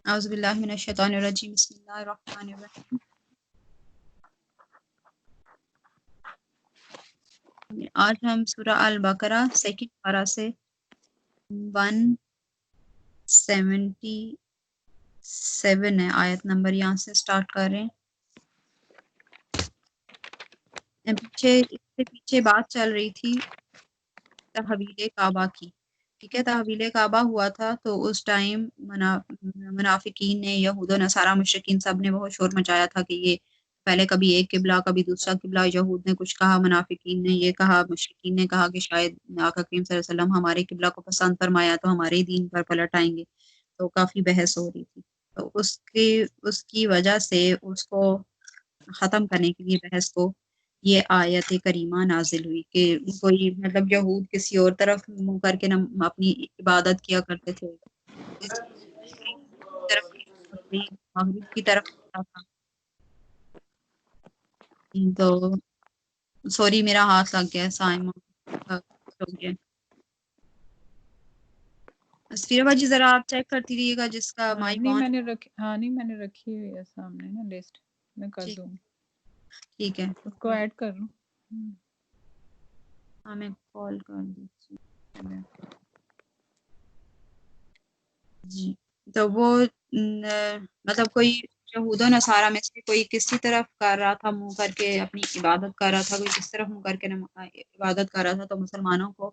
اعوذ باللہ من الشیطان الرجیم بسم اللہ الرحمن الرحیم. آج ہم سورہ البقرہ سیکنڈ پارہ سے 177 ہے آیت نمبر یہاں سے سٹارٹ کر رہے ہیں. پیچھے بات چل رہی تھی تحویل کعبہ کی. ٹھیک ہے، تحویل کعبہ ہوا تھا تو اس ٹائم منافقین نے، یہود و نصارہ مشرکین سب نے بہت شور مچایا تھا کہ یہ پہلے کبھی ایک قبلہ کبھی دوسرا قبلہ. یہود نے کچھ کہا، منافقین نے یہ کہا، مشرکین نے کہا کہ شاید آقا کریم صلی اللہ علیہ وسلم ہمارے قبلہ کو پسند فرمایا تو ہمارے ہی دین پر پلٹ آئیں گے. تو کافی بحث ہو رہی تھی. تو اس کی وجہ سے اس کو ختم کرنے کے لیے بحث کو یہ آیت کریمہ نازل ہوئی کہ کوئی مطلب یہود کسی اور طرف منہ کر کے اپنی عبادت کیا کرتے تھے، مغرب کی طرف ہوتا تھا. تو سوری میرا ہاتھ لگ گیا سائمہ ہو گیا. اسفیرہ باجی ذرا آپ چیک کرتی رہیے گا جس کا مائک نہیں آن. میں نے رکھی ہوئی ہے سامنے نا لسٹ، میں کر دوں گی. ٹھیک ہے، اس کو ایڈ کر لوں. ہاں میں کال کر دیتی ہوں. جی تو وہ مطلب کوئی یہود و نصارہ میں سے کوئی کسی طرف کر رہا تھا منہ کر کے اپنی عبادت کر رہا تھا، کوئی کس طرف منہ کر کے عبادت کر رہا تھا. تو مسلمانوں کو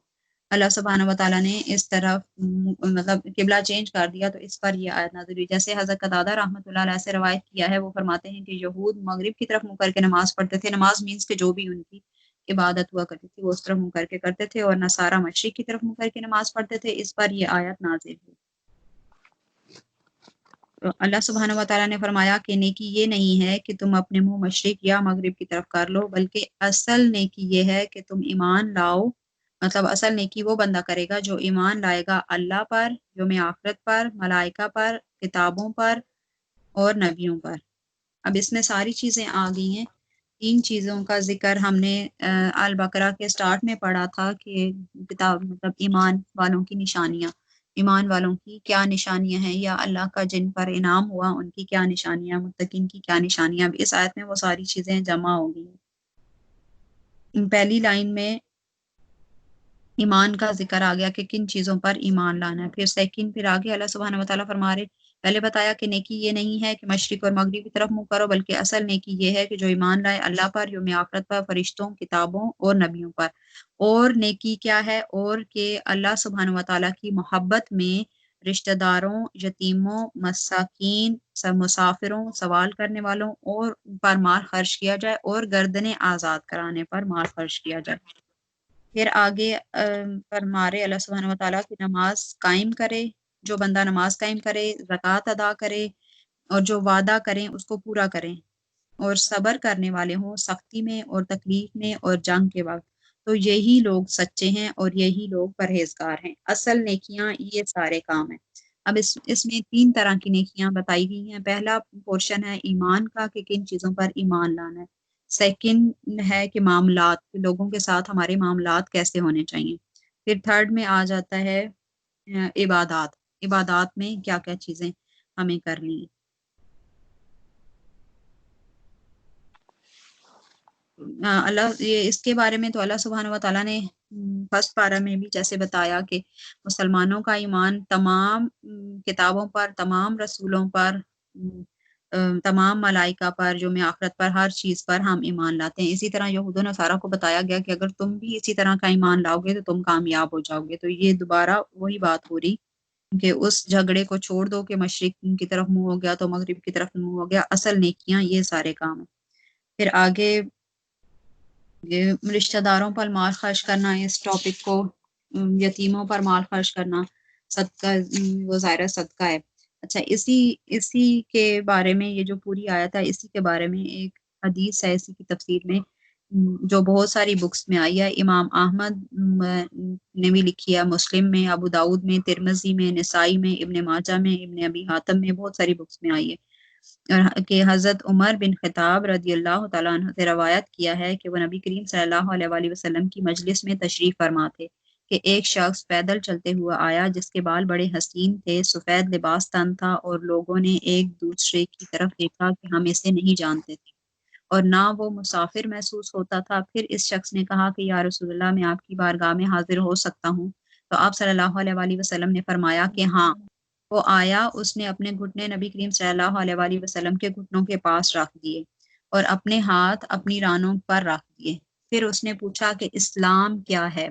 اللہ سبحانہ وتعالیٰ نے اس طرف مطلب قبلہ چینج کر دیا. تو اس پر یہ آیت نازل ہوئی. جیسے حضرت قتادہ رحمۃ اللہ علیہ سے روایت کیا ہے، وہ فرماتے ہیں کہ یہود مغرب کی طرف منہ کر کے نماز پڑھتے تھے. نماز مینس کہ جو بھی ان کی عبادت ہوا کرتی تھی وہ اس طرف منہ کر کے کرتے تھے، اور نصارہ مشرق کی طرف منہ کر کے نماز پڑھتے تھے. اس پر یہ آیت نازل ہوئی. تو اللہ سبحانہ وتعالیٰ نے فرمایا کہ نیکی یہ نہیں ہے کہ تم اپنے منہ مشرق یا مغرب کی طرف کر لو، بلکہ اصل نیکی یہ ہے کہ تم ایمان لاؤ. مطلب اصل نیکی وہ بندہ کرے گا جو ایمان لائے گا اللہ پر، یوم آخرت پر، ملائکہ پر، کتابوں پر اور نبیوں پر. اب اس میں ساری چیزیں آ گئی ہیں. 3 چیزوں کا ذکر ہم نے البقرہ کے سٹارٹ میں پڑھا تھا کہ کتاب مطلب ایمان والوں کی نشانیاں، ایمان والوں کی کیا نشانیاں ہیں، یا اللہ کا جن پر انعام ہوا ان کی کیا نشانیاں، متقین کی کیا نشانیاں. اب اس آیت میں وہ ساری چیزیں جمع ہو گئی ہیں. پہلی لائن میں ایمان کا ذکر آ گیا کہ کن چیزوں پر ایمان لانا ہے. پھر سیکنڈ، پھر آگے اللہ سبحانہ وتعالیٰ فرما رہے، پہلے بتایا کہ نیکی یہ نہیں ہے کہ مشرق اور مغرب کی طرف منہ کرو، بلکہ اصل نیکی یہ ہے کہ جو ایمان لائے اللہ پر، یوم آخرت پر، فرشتوں، کتابوں اور نبیوں پر. اور نیکی کیا ہے؟ اور کہ اللہ سبحانہ وتعالیٰ کی محبت میں رشتہ داروں، یتیموں، مساکین، مسافروں، سوال کرنے والوں اور پر مال خرچ کیا جائے، اور گردنیں آزاد کرانے پر مال خرچ کیا جائے. پھر آگے فرما رہے اللہ سبحانہ وتعالیٰ کی نماز قائم کرے، جو بندہ نماز قائم کرے، زکوٰۃ ادا کرے، اور جو وعدہ کریں اس کو پورا کریں، اور صبر کرنے والے ہوں سختی میں اور تکلیف میں اور جنگ کے وقت. تو یہی لوگ سچے ہیں اور یہی لوگ پرہیزگار ہیں. اصل نیکیاں یہ سارے کام ہیں. اب اس میں 3 طرح کی نیکیاں بتائی گئی ہیں. پہلا پورشن ہے ایمان کا کہ کن چیزوں پر ایمان لانا ہے. سیکنڈ ہے کہ معاملات، لوگوں کے ساتھ ہمارے معاملات کیسے ہونے چاہیے. پھر تھرڈ میں آ جاتا ہے عبادات، عبادات میں کیا کیا چیزیں ہمیں کرنی ہیں. اللہ یہ اس کے بارے میں تو اللہ سبحانہ وتعالیٰ نے فرسٹ پارہ میں بھی جیسے بتایا کہ مسلمانوں کا ایمان تمام کتابوں پر، تمام رسولوں پر، تمام ملائکہ پر، یوم آخرت پر، ہر چیز پر ہم ایمان لاتے ہیں. اسی طرح یہود و نصارہ کو بتایا گیا کہ اگر تم بھی اسی طرح کا ایمان لاؤ گے تو تم کامیاب ہو جاؤ گے. تو یہ دوبارہ وہی بات ہو رہی کہ اس جھگڑے کو چھوڑ دو کہ مشرق کی طرف منہ ہو گیا تو مغرب کی طرف منہ ہو گیا. اصل نیکیاں یہ سارے کام ہیں. پھر آگے رشتہ داروں پر مال خرچ کرنا، اس ٹاپک کو یتیموں پر مال خرچ کرنا، صدقہ، وہ ظاہرہ صدقہ ہے. اچھا اسی کے بارے میں یہ جو پوری آیت ہے اسی کے بارے میں ایک حدیث ہے اسی کی تفسیر میں جو بہت ساری بکس میں آئی ہے. امام احمد نے بھی لکھی ہے، مسلم میں، ابو داؤد میں، ترمذی میں، نسائی میں، ابن ماجہ میں، ابن ابی حاتم میں، بہت ساری بکس میں آئی ہے کہ حضرت عمر بن خطاب رضی اللہ تعالیٰ عنہ سے روایت کیا ہے کہ وہ نبی کریم صلی اللہ علیہ وآلہ وسلم کی مجلس میں تشریف فرما تھے کہ ایک شخص پیدل چلتے ہوا آیا جس کے بال بڑے حسین تھے، سفید لباس تن تھا، اور لوگوں نے ایک دوسرے کی طرف دیکھا کہ ہم اسے نہیں جانتے تھے اور نہ وہ مسافر محسوس ہوتا تھا۔ پھر اس شخص نے کہا کہ یا رسول اللہ، میں آپ کی بارگاہ میں حاضر ہو سکتا ہوں؟ تو آپ صلی اللہ علیہ وآلہ وسلم نے فرمایا کہ ہاں۔ وہ آیا، اس نے اپنے گھٹنے نبی کریم صلی اللہ علیہ وآلہ وسلم کے گھٹنوں کے پاس رکھ دیے اور اپنے ہاتھ اپنی رانوں پر رکھ دیے۔ پھر اس نے پوچھا کہ اسلام کیا ہے؟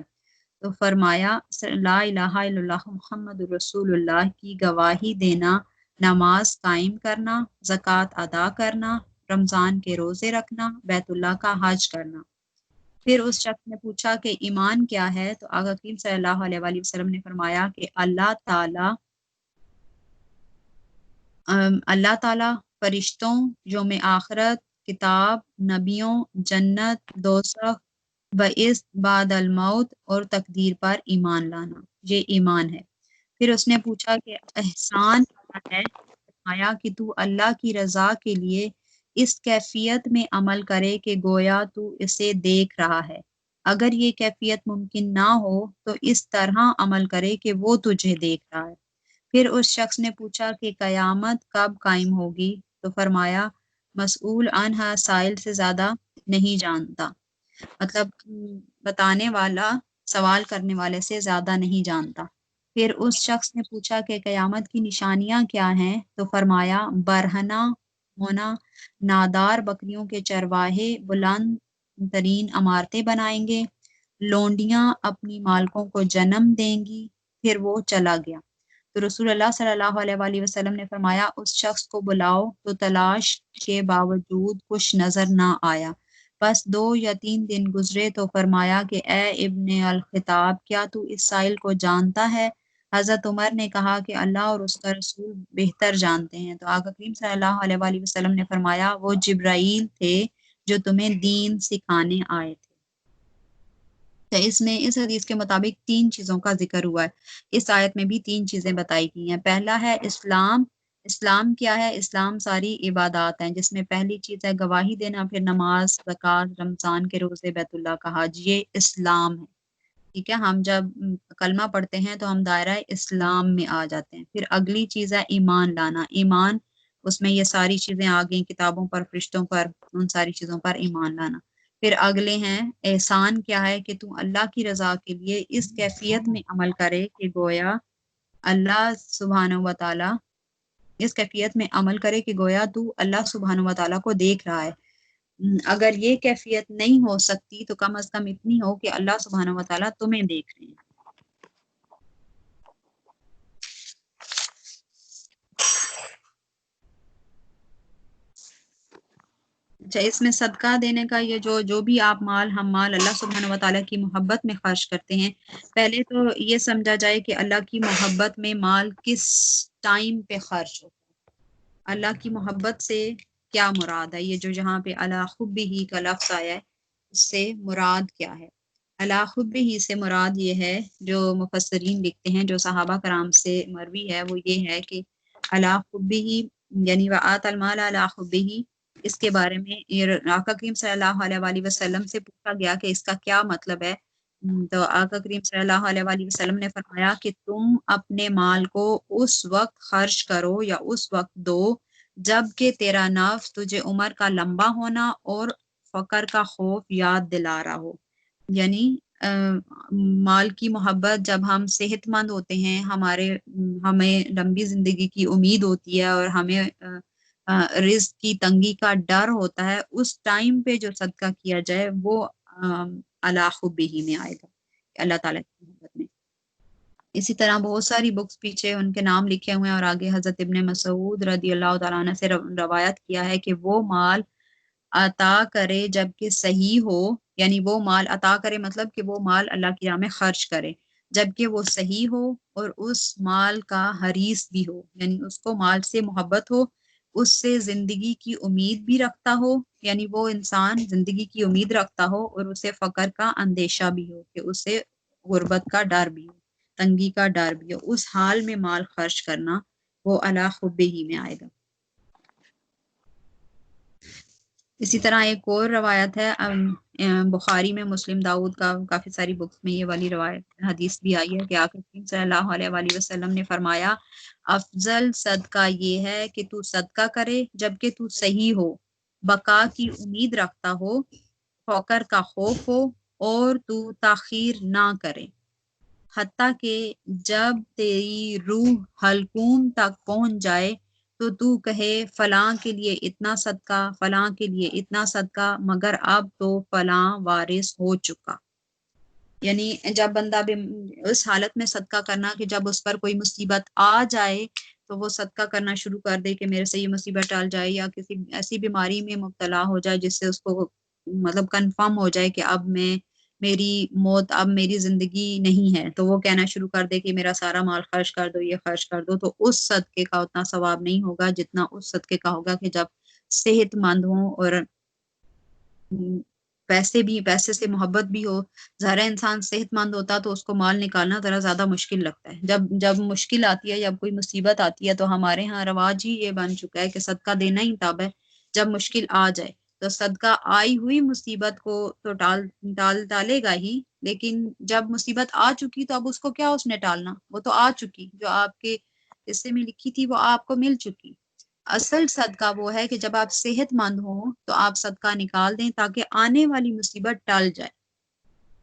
تو فرمایا لا الہ الا اللہ محمد رسول اللہ کی گواہی دینا، نماز قائم کرنا، زکوٰۃ ادا کرنا، رمضان کے روزے رکھنا، بیت اللہ کا حج کرنا۔ پھر اس شخص نے پوچھا کہ ایمان کیا ہے؟ تو آقا کریم صلی اللہ علیہ وآلہ وسلم نے فرمایا کہ اللہ تعالیٰ، فرشتوں، یوم آخرت، کتاب، نبیوں، جنت، دوزخ، بعث بعد الموت اور تقدیر پر ایمان لانا، یہ ایمان ہے۔ پھر اس نے پوچھا کہ احسان کیا ہے؟ فرمایا کہ تو اللہ کی رضا کے لیے اس کیفیت میں عمل کرے کہ گویا تو اسے دیکھ رہا ہے، اگر یہ کیفیت ممکن نہ ہو تو اس طرح عمل کرے کہ وہ تجھے دیکھ رہا ہے۔ پھر اس شخص نے پوچھا کہ قیامت کب قائم ہوگی؟ تو فرمایا مسئول عنہا سائل سے زیادہ نہیں جانتا، مطلب بتانے والا سوال کرنے والے سے زیادہ نہیں جانتا۔ پھر اس شخص نے پوچھا کہ قیامت کی نشانیاں کیا ہیں؟ تو فرمایا برہنہ ہونا، نادار بکریوں کے چرواہے بلند ترین عمارتیں بنائیں گے، لونڈیاں اپنی مالکوں کو جنم دیں گی۔ پھر وہ چلا گیا۔ تو رسول اللہ صلی اللہ علیہ وآلہ وسلم نے فرمایا اس شخص کو بلاؤ، تو تلاش کے باوجود کچھ نظر نہ آیا۔ بس 2 یا 3 دن گزرے تو فرمایا کہ اے ابن الخطاب، کیا تو اس سائل کو جانتا ہے؟ حضرت عمر نے کہا کہ اللہ اور اس کا رسول بہتر جانتے ہیں۔ تو آقا کریم صلی اللہ علیہ وآلہ وسلم نے فرمایا وہ جبرائیل تھے جو تمہیں دین سکھانے آئے تھے۔ تو اس میں اس حدیث کے مطابق 3 چیزوں کا ذکر ہوا ہے۔ اس آیت میں بھی 3 چیزیں بتائی گئی ہیں۔ پہلا ہے اسلام۔ اسلام کیا ہے؟ اسلام ساری عبادات ہیں، جس میں پہلی چیز ہے گواہی دینا، پھر نماز، زکوٰۃ، رمضان کے روزے، بیت اللہ کا حج، یہ اسلام ہے۔ ٹھیک ہے، ہم جب کلمہ پڑھتے ہیں تو ہم دائرہ اسلام میں آ جاتے ہیں۔ پھر اگلی چیز ہے ایمان لانا۔ ایمان، اس میں یہ ساری چیزیں آ گئیں، کتابوں پر، فرشتوں پر، ان ساری چیزوں پر ایمان لانا۔ پھر اگلے ہیں احسان کیا ہے؟ کہ تو اللہ کی رضا کے لیے اس کیفیت میں عمل کرے کہ گویا اللہ سبحانہ و تعالیٰ، اس کیفیت میں عمل کرے کہ گویا تو اللہ سبحانہ و تعالیٰ کو دیکھ رہا ہے۔ اگر یہ کیفیت نہیں ہو سکتی تو کم از کم اتنی ہو کہ اللہ سبحانہ و تعالیٰ تمہیں دیکھ رہے ہیں۔ اچھا، اس میں صدقہ دینے کا یہ جو بھی آپ ہم مال اللہ سبحانہ و تعالیٰ کی محبت میں خرچ کرتے ہیں، پہلے تو یہ سمجھا جائے کہ اللہ کی محبت میں مال کس ٹائم پہ خرچ ہوتا ہے، اللہ کی محبت سے کیا مراد ہے۔ یہ جو جہاں پہ علی حبہ کا لفظ آیا ہے، اس سے مراد کیا ہے؟ علی حبہ سے مراد یہ ہے، جو مفسرین لکھتے ہیں، جو صحابہ کرام سے مروی ہے، وہ یہ ہے کہ علی حبہ یعنی وآت المال علی حبہ، اس کے بارے میں آقا کریم صلی اللہ علیہ وآلہ وسلم سے پوچھا گیا کہ اس کا کیا مطلب ہے۔ تو آقا کریم صلی اللہ علیہ وآلہ وسلم نے فرمایا کہ تم اپنے مال کو اس وقت خرچ کرو یا اس وقت دو جب کہ تیرا نفس تجھے عمر کا لمبا ہونا اور فقر کا خوف یاد دلا رہا ہو۔ یعنی مال کی محبت جب ہم صحت مند ہوتے ہیں، ہمیں لمبی زندگی کی امید ہوتی ہے اور ہمیں رزق کی تنگی کا ڈر ہوتا ہے، اس ٹائم پہ جو صدقہ کیا جائے وہ علی حبہ میں آئے گا، اللہ تعالیٰ کی محبت میں۔ اسی طرح بہت ساری بکس پیچھے ان کے نام لکھے ہوئے ہیں، اور آگے حضرت ابن مسعود رضی اللہ تعالیٰ عنہ سے روایت کیا ہے کہ وہ مال عطا کرے جبکہ صحیح ہو، یعنی وہ مال عطا کرے مطلب کہ وہ مال اللہ کی راہ میں خرچ کرے جبکہ وہ صحیح ہو اور اس مال کا حریص بھی ہو، یعنی اس کو مال سے محبت ہو، اس سے زندگی کی امید بھی رکھتا ہو، یعنی وہ انسان زندگی کی امید رکھتا ہو، اور اسے فقر کا اندیشہ بھی ہو، کہ اسے غربت کا ڈر بھی ہو، تنگی کا ڈر بھی ہو، اس حال میں مال خرچ کرنا وہ علی حبہ میں آئے گا۔ اسی طرح ایک اور روایت ہے بخاری میں، مسلم، داؤد کا، کافی ساری بکس میں یہ والی روایت حدیث بھی آئی ہے کہ آقا کریم صلی اللہ علیہ وآلہ وسلم نے فرمایا افضل صدقہ یہ ہے کہ تو صدقہ کرے جبکہ تو صحیح ہو، بقا کی امید رکھتا ہو، فقر کا خوف ہو، اور تو تاخیر نہ کرے، حتیٰ کہ جب تیری روح حلقوم تک پہنچ جائے تو کہے فلاں کے لیے اتنا صدقہ، فلاں کے لیے اتنا صدقہ، مگر اب تو فلاں وارث ہو چکا۔ یعنی جب بندہ اس حالت میں صدقہ کرنا کہ جب اس پر کوئی مصیبت آ جائے تو وہ صدقہ کرنا شروع کر دے کہ میرے سے یہ مصیبت ٹال جائے، یا کسی ایسی بیماری میں مبتلا ہو جائے جس سے اس کو مطلب کنفرم ہو جائے کہ اب میری موت، اب میری زندگی نہیں ہے، تو وہ کہنا شروع کر دے کہ میرا سارا مال خرچ کر دو، یہ خرچ کر دو، تو اس صدقے کا اتنا ثواب نہیں ہوگا جتنا اس صدقے کا ہوگا کہ جب صحت مند ہوں اور پیسے سے محبت بھی ہو۔ ظاہر انسان صحت مند ہوتا تو اس کو مال نکالنا ذرا زیادہ مشکل لگتا ہے، جب مشکل آتی ہے، جب کوئی مصیبت آتی ہے، تو ہمارے ہاں رواج ہی یہ بن چکا ہے کہ صدقہ دینا ہی تب ہے جب مشکل آ جائے۔ تو صدقہ آئی ہوئی مصیبت کو تو ٹالے گا ہی، لیکن جب مصیبت آ چکی تو اب اس کو کیا اس نے ٹالنا، وہ تو آ چکی، جو آپ کے حصے میں لکھی تھی وہ آپ کو مل چکی۔ اصل صدقہ وہ ہے کہ جب آپ صحت مند ہوں تو آپ صدقہ نکال دیں تاکہ آنے والی مصیبت ٹل جائے۔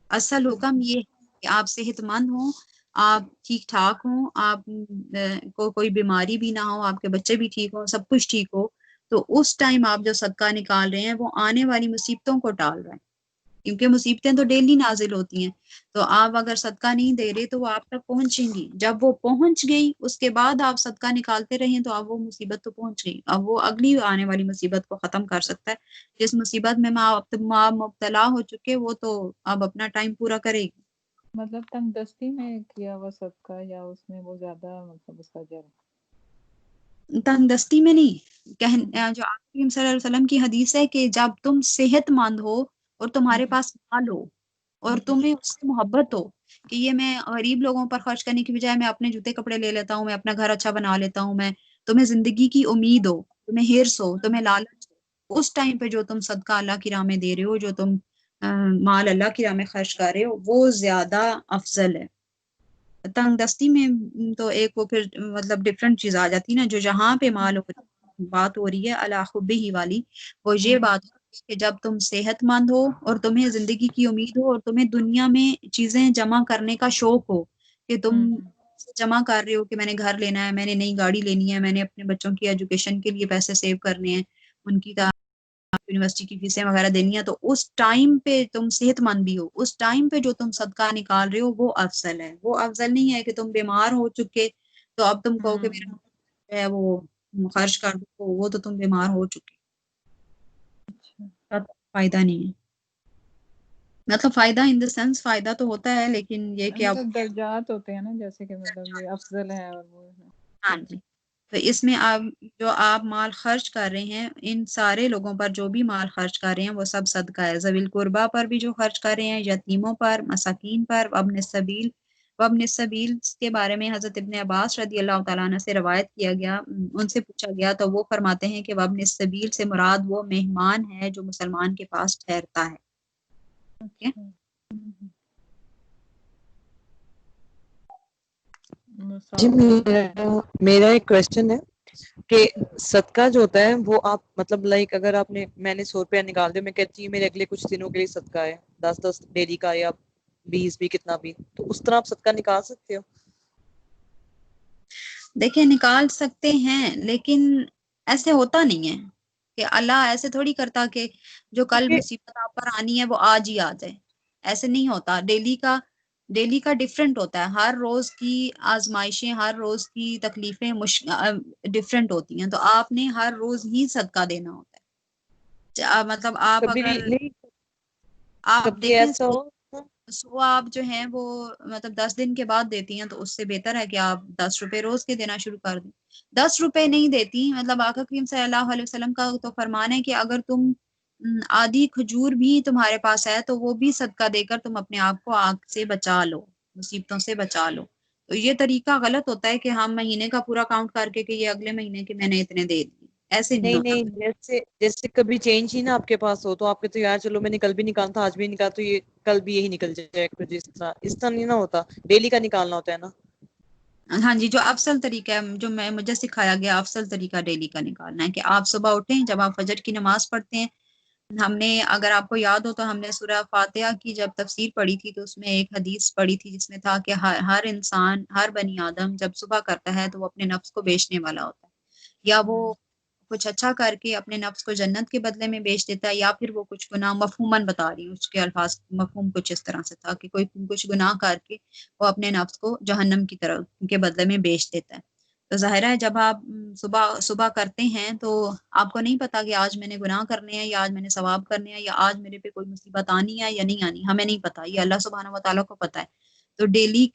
اصل حکم یہ ہے کہ آپ صحت مند ہوں، آپ ٹھیک ٹھاک ہوں، آپ کو کوئی بیماری بھی نہ ہو، آپ کے بچے بھی ٹھیک ہوں، سب کچھ ٹھیک ہو، تو اس ٹائم آپ جو صدقہ نکال رہے ہیں وہ آنے والی مصیبتوں کو ٹال رہے ہیں، کیونکہ مصیبتیں تو ڈیلی نازل ہوتی ہیں۔ تو آپ اگر صدقہ نہیں دے رہے تو وہ آپ تک پہنچیں گی، جب وہ پہنچ گئی اس کے بعد آپ صدقہ نکالتے رہیں تو اب وہ مصیبت تو پہنچ گئی، اب وہ اگلی آنے والی مصیبت کو ختم کر سکتا ہے۔ جس مصیبت میں ماں مبتلا ہو چکے وہ تو اب اپنا ٹائم پورا کرے گی۔ مطلب تنگ دستی میں کیا ہوا صدقہ یا اس میں وہ زیادہ مطلب اس کا اجر؟ تنگ دستی میں نہیں، جو آپ صلی اللہ علیہ وسلم کی حدیث ہے کہ جب تم صحت مند ہو اور تمہارے پاس مال ہو اور تمہیں اس سے محبت ہو کہ یہ میں غریب لوگوں پر خرچ کرنے کی بجائے میں اپنے جوتے کپڑے لے لیتا ہوں، میں اپنا گھر اچھا بنا لیتا ہوں، میں تمہیں زندگی کی امید ہو، تمہیں ہرس ہو، تمہیں لالچ ہو، اس ٹائم پہ جو تم صدقہ اللہ کی راہ میں دے رہے ہو، جو تم مال اللہ کی راہ میں خرچ کر رہے ہو، وہ زیادہ افضل ہے۔ تنگ دستی میں تو ایک وہ پھر مطلب ڈفرینٹ چیز آ جاتی نا، جو جہاں پہ مال بات ہو رہی ہے اللہ خبی ہی والی، وہ یہ بات کہ جب تم صحت مند ہو اور تمہیں زندگی کی امید ہو اور تمہیں دنیا میں چیزیں جمع کرنے کا شوق ہو کہ تم جمع کر رہے ہو کہ میں نے گھر لینا ہے، میں نے نئی گاڑی لینی ہے، میں نے اپنے بچوں کی ایجوکیشن کے لیے پیسے سیو کرنے ہیں، ان کی یونیورسٹی کی فیسیں وغیرہ دینی ہے، تو اس ٹائم پہ تم صحت مند بھی ہو، اس ٹائم پہ جو تم صدقہ نکال رہے ہو وہ افضل ہے۔ وہ افضل نہیں ہے کہ تم بیمار ہو چکے تو اب تم کہو کہ میرا جو ہے وہ خرچ کر دو، وہ تو تم بیمار ہو چکے، فائدہ نہیں ہے۔ مطلب فائدہ ان دا سینس فائدہ تو ہوتا ہے، لیکن یہ کہ اب مطلب درجات ہوتے ہیں نا، جیسے کہ مطلب یہ افضل ہے اور وہ ہے۔ ہاں جی، تو اس میں آپ مال خرچ کر رہے ہیں، ان سارے لوگوں پر جو بھی مال خرچ کر رہے ہیں وہ سب صدقہ ہے۔ ذوی القربہ پر بھی جو خرچ کر رہے ہیں، یتیموں پر، مساکین پر، وابن السبیل کے بارے میں حضرت ابن عباس رضی اللہ تعالیٰ عنہ سے روایت کیا گیا، ان سے پوچھا گیا تو وہ فرماتے ہیں کہ وابن السبیل سے مراد وہ مہمان ہے جو مسلمان کے پاس ٹھہرتا ہے۔ جی میرا ایک کوشچن ہے کہ صدقہ جو ہوتا ہے وہ آپ مطلب لائک اگر میں نے 100 روپیہ نکال دیا، میں کہتی ہوں میرے اگلے کچھ دنوں کے لیے صدقہ ہے، 10 ڈیلی کا یا 20 بھی، کتنا بھی، تو اس طرح آپ صدقہ نکال سکتے ہو؟ دیکھیں نکال سکتے ہیں، لیکن ایسے ہوتا نہیں ہے کہ اللہ ایسے تھوڑی کرتا کہ جو کل مصیبت آپ پر آنی ہے وہ آج ہی آ جائے، ایسے نہیں ہوتا۔ ڈیلی کا ڈیفرنٹ ہوتا ہے، ہر روز کی آزمائشیں، ہر روز کی تکلیفیں ڈیفرنٹ ہوتی ہیں، تو آپ نے ہر روز ہی صدقہ دینا ہوتا ہے۔ مطلب آپ کبھی اگر نہیں، آپ کبھی دیکھیں ایسا ہو آپ جو ہیں وہ مطلب 10 دن کے بعد دیتی ہیں، تو اس سے بہتر ہے کہ آپ 10 روپے روز کے دینا شروع کر دیں۔ 10 روپے نہیں دیتی، مطلب آقا کریم صلی اللہ علیہ وسلم کا تو فرمان ہے کہ اگر تم آدھی کھجور بھی تمہارے پاس ہے تو وہ بھی صدقہ دے کر تم اپنے آپ کو آگ سے بچا لو، مصیبتوں سے بچا لو۔ تو یہ طریقہ غلط ہوتا ہے کہ ہم مہینے کا پورا کاؤنٹ کر کے کہ یہ اگلے مہینے کے میں نے اتنے دے دی، ایسے نہیں نہیں ہوتا. نہیں، جیسے جیسے کبھی چینج ہی نا آپ کے پاس ہو تو آپ کہتے یار چلو میں نے کل بھی نکالا تھا، آج بھی نکالا تو یہ کل بھی یہی نکل جائے کچھ اس طرح نہیں نا ہوتا، ڈیلی کا نکالنا ہوتا ہے نا. ہاں جی، جو افضل طریقہ ہے، جو مجھے سکھایا گیا افضل طریقہ ڈیلی کا نکالنا ہے کہ آپ صبح اٹھیں، جب آپ فجر کی نماز پڑھتے ہیں. ہم نے، اگر آپ کو یاد ہو تو ہم نے سورہ فاتحہ کی جب تفسیر پڑھی تھی تو اس میں ایک حدیث پڑھی تھی جس میں تھا کہ ہر انسان، ہر بنی آدم جب صبح کرتا ہے تو وہ اپنے نفس کو بیچنے والا ہوتا ہے، یا وہ کچھ اچھا کر کے اپنے نفس کو جنت کے بدلے میں بیچ دیتا ہے، یا پھر وہ کچھ گناہ، مفہوماً بتا رہی ہوں اس کے الفاظ، مفہوم کچھ اس طرح سے تھا کہ کوئی کچھ گناہ کر کے وہ اپنے نفس کو جہنم کی طرف کے بدلے میں بیچ دیتا ہے. تو ظاہر ہے جب آپ صبح کرتے ہیں تو آپ کو نہیں پتا کہ آج میں نے گناہ کرنے ہیں یا آج میں نے ثواب کرنے ہیں یا آج میرے پہ کوئی مصیبت آنی ہے یا نہیں آنی، ہمیں نہیں پتا، یہ اللہ سبحانہ و تعالیٰ کو پتا ہے. تو ڈیلی